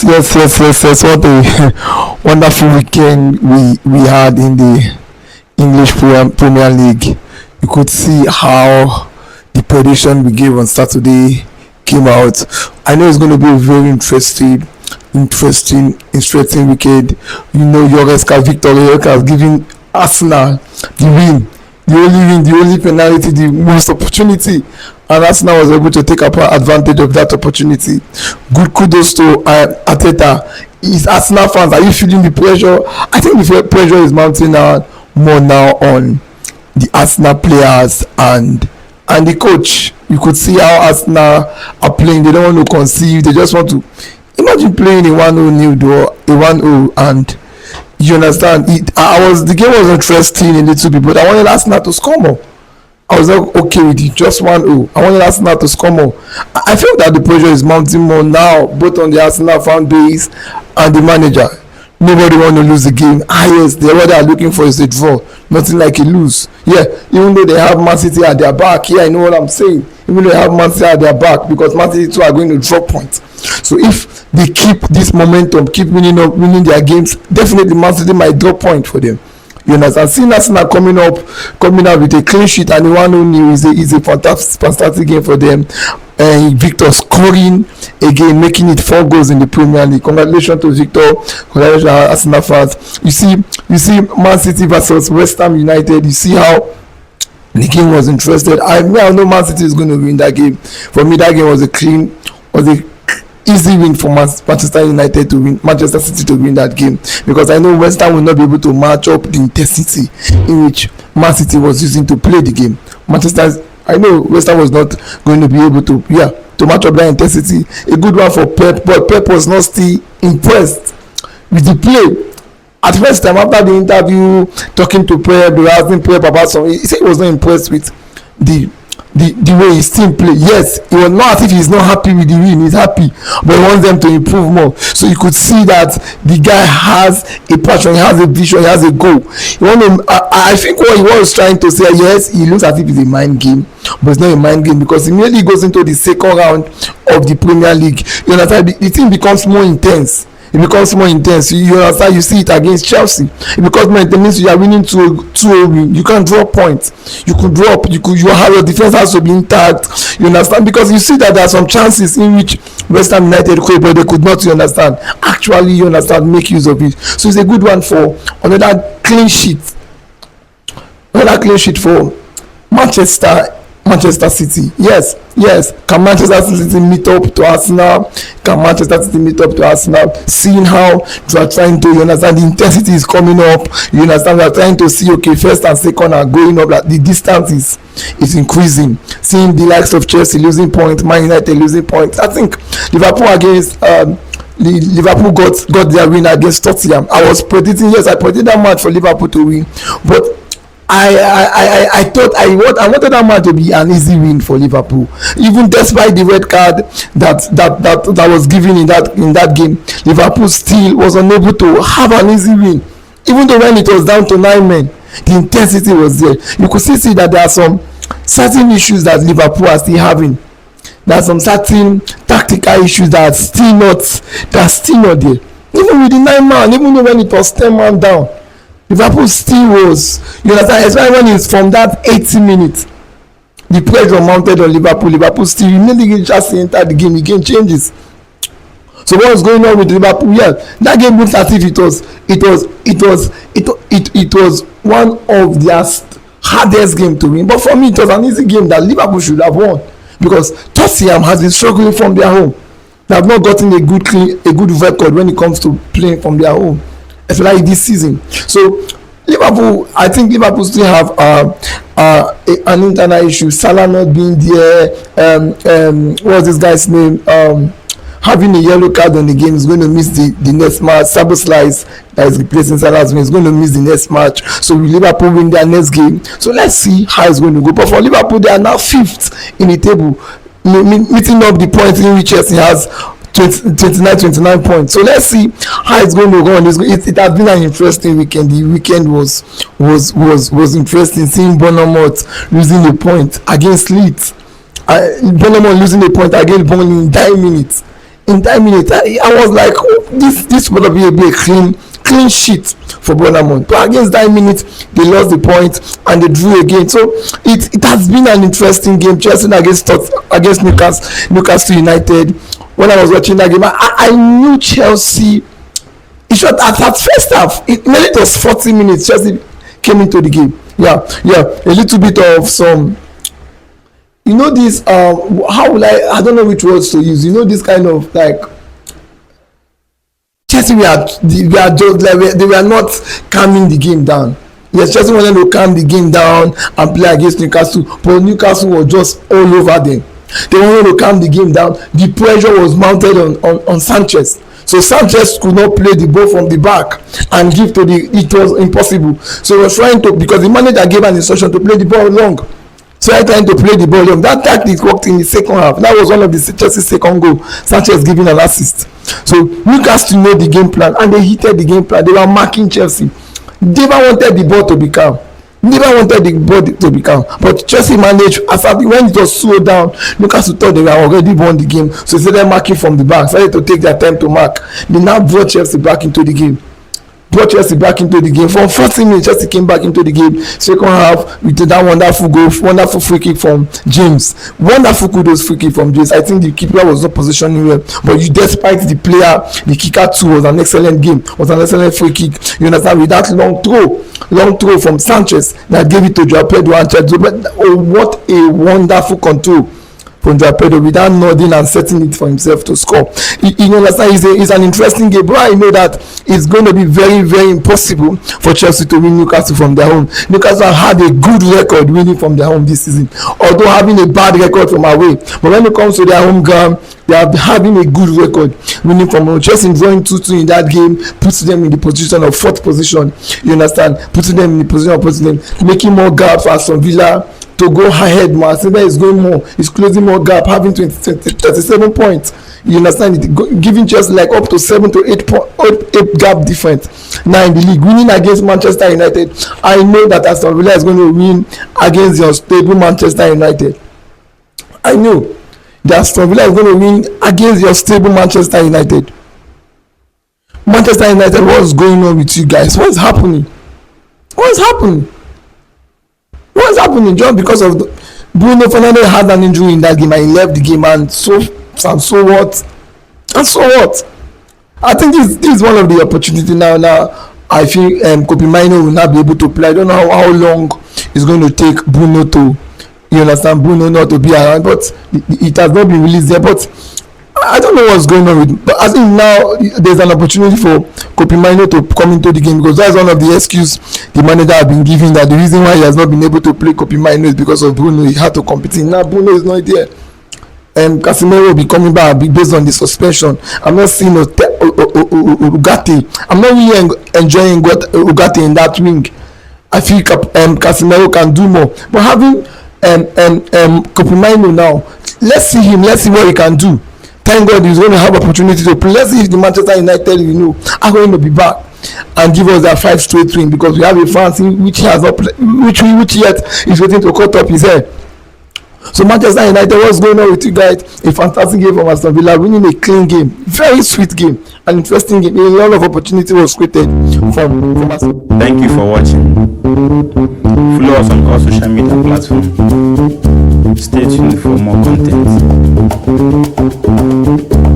yes. What a wonderful weekend we had in the English Premier League. You could see how the prediction we gave on Saturday came out. I know it's going to be a very interesting weekend. You know, Yoreska Victor Yoreska has given Arsenal the win, the only penalty, the most opportunity, and Arsenal was able to take advantage of that opportunity. Good kudos to Arteta. Is Arsenal fans, are you feeling the pressure? I think the pressure is mounting more now on the Arsenal players and the coach. You could see how Arsenal are playing. They don't want to concede. They just want to imagine playing a 1-0 new door, a 1-0, and you understand. The game was interesting a little bit, but I wanted Arsenal to score more. I was not okay with it, just 1-0. I wanted Arsenal to score more. I feel that the pressure is mounting more now, both on the Arsenal fan base and the manager. Nobody want to lose the game. Yes, what they are looking for is a draw, nothing like a lose. Yeah, even though they have Man City at their back, I know what I'm saying. Even though they have Man City at their back, because Man City too are going to drop points. So if they keep this momentum, keep winning their games, definitely Man City might drop point for them. You understand? Seeing Arsenal coming out with a clean sheet and the 1-0 new is a fantastic game for them. Victor scoring again, making it 4 goals in the Premier League. Congratulations to Victor. Congratulations to Arsenal fans. You see Man City versus West Ham United. You see how the game was interested. I know Man City is going to win that game. For me, that game was a easy win for Manchester United to win, Manchester City to win that game, because I know West Ham will not be able to match up the intensity in which Man City was using to play the game. I know West Ham was not going to be able to match up that intensity. A good one for Pep, but Pep was not still impressed with the play. At first time, after the interview, talking to Pep, they were asking Pep about something. He said he was not impressed with the way his team play. Yes, it was not as if he's not happy with the win. He's happy, but he wants them to improve more. So you could see that the guy has a passion, he has a vision, he has a goal. I think what he was trying to say, yes, he looks as if it's a mind game, but it's not a mind game, because immediately goes into the second round of the Premier League. You understand? The team becomes more intense. It becomes more intense. You understand? You see it against Chelsea. It becomes more intense. Means you are winning 2-0. You can't drop points. You could drop. You have your defense has to be intact. You understand? Because you see that there are some chances in which West Ham United could, but they could not. You understand? Actually, you understand, make use of it. So it's a good one for another clean sheet. Another clean sheet for Manchester City. Yes. Can Manchester City meet up to Arsenal? Seeing how they are trying to, you understand, the intensity is coming up. You understand, we are trying to see, okay, first and second are going up, like the distance is increasing. Seeing the likes of Chelsea losing points, Man United losing points. I think Liverpool got their win against Tottenham. I predicted that match for Liverpool to win, but I thought I wanted that match to be an easy win for Liverpool, even despite the red card that was given in that game. Liverpool still was unable to have an easy win, even though when it was down to 9 men, the intensity was there. You could still see that there are some certain issues that Liverpool are still having. There are some certain tactical issues that are still not there. Even with the 9 man, even though when it was 10 man down, Liverpool still was, you understand, especially when it's from that 80 minutes, the pressure mounted on Liverpool still immediately just enter the game, changes. So what was going on with Liverpool? Yeah, that game looked as if it was one of their hardest game to win, but for me it was an easy game that Liverpool should have won, because Tottenham has been struggling from their home. They have not gotten a good record when it comes to playing from their home, especially this season. So Liverpool, I think Liverpool still have an internal issue. Salah not being there. What's this guy's name? Having a yellow card on the game is going to miss the next match. Slice that is replacing Salah's win is going to miss the next match. So will Liverpool win their next game? So let's see how it's going to go. But for Liverpool, they are now 5th in the table, meeting up the points in which Chelsea has 29 points. So let's see how it's going to go on. It has been an interesting weekend. The weekend was interesting, seeing Bournemouth losing a point against Leeds. Bournemouth losing a point against Burnley in 9 minutes. in 10 minutes. I was like, oh, this would be a clean sheet for Bournemouth. But against 9 minutes, they lost the point and they drew again. So it has been an interesting game. Chelsea against Newcastle United. When I was watching that game, I knew Chelsea. It should at first half. It was 40 minutes. Chelsea came into the game. Yeah, a little bit of some. This how will I don't know which words to use. This kind of like Chelsea they were not calming the game down. Yes, Chelsea wanted to calm the game down and play against Newcastle, but Newcastle was just all over them. They wanted to calm the game down. The pressure was mounted on Sanchez. So Sanchez could not play the ball from the back and give to it was impossible. So he was trying to, because the manager gave an instruction to play the ball long. So I trying to play the ball long. That tactic worked in the second half. That was one of the Chelsea's second goal. Sanchez giving an assist. So Newcastle know the game plan and they heated the game plan. They were marking Chelsea. They never wanted the ball to be calm. But Chelsea managed. When it was slowed down, Newcastle thought they were already won the game, so they started marking from the back. Started to take their time to mark. They now brought Chelsea back into the game. From 40 minutes, Chelsea came back into the game. Second half, with that wonderful goal, wonderful free kick from James. Wonderful kudos free kick from James. I think the keeper was not positioning well, but despite the player, the kicker too was an excellent game. Was an excellent free kick. You understand? With that long throw from Sanchez that gave it to Joao Pedro and Chelsea. Oh, what a wonderful control from Joao Pedro without nodding and setting it for himself to score. You understand? It's an interesting game, but I know that it's going to be very, very impossible for Chelsea to win Newcastle from their home. Newcastle have had a good record winning from their home this season, although having a bad record from away. But when it comes to their home ground, they are having a good record winning from home. Chelsea drawing 2-2 in that game puts them in the position of fourth position. You understand? Putting them in the position of making more gaps for Aston Villa to go ahead. Marcelo is going more. He's closing more gap, having 37 points. You understand it? Giving just like up to 7 to 8 gap difference now in the league. Winning against Manchester United. I know that Aston Villa is going to win against the unstable Manchester United. I know that Aston Villa is going to win against the unstable Manchester United. Manchester United, what's going on with you guys? What's happening? Just because of Bruno Fernandes had an injury in that game and he left the game, and so what? I think this is one of the opportunity now. I feel Kobe Mino will not be able to play. I don't know how long it's going to take Bruno not to be around, but it has not been released there. But I don't know what's going on with. But I think now there's an opportunity for Kobe Mino to come into the game, because that's one of the excuses the manager has been giving, that the reason why he has not been able to play Kobe Mino is because of Bruno. He had to compete. Now Bruno is not there. Casemiro will be coming back based on the suspension. I'm not seeing Ugarte. I'm not really enjoying Ugarte in that wing. I feel Casemiro can do more. But having Kobe Mino now, let's see what he can do. Thank God he's going to have opportunity to play. Let's see if the Manchester United, are going to be back and give us that 5 straight win, because we have a France which has not played, which yet is waiting to cut up his head. So Manchester United, what's going on with you guys? A fantastic game from Aston Villa, winning a clean game, very sweet game, an interesting game. A lot of opportunity was created from Aston. Thank you for watching. Follow us on all social media platforms. Stay tuned for more content.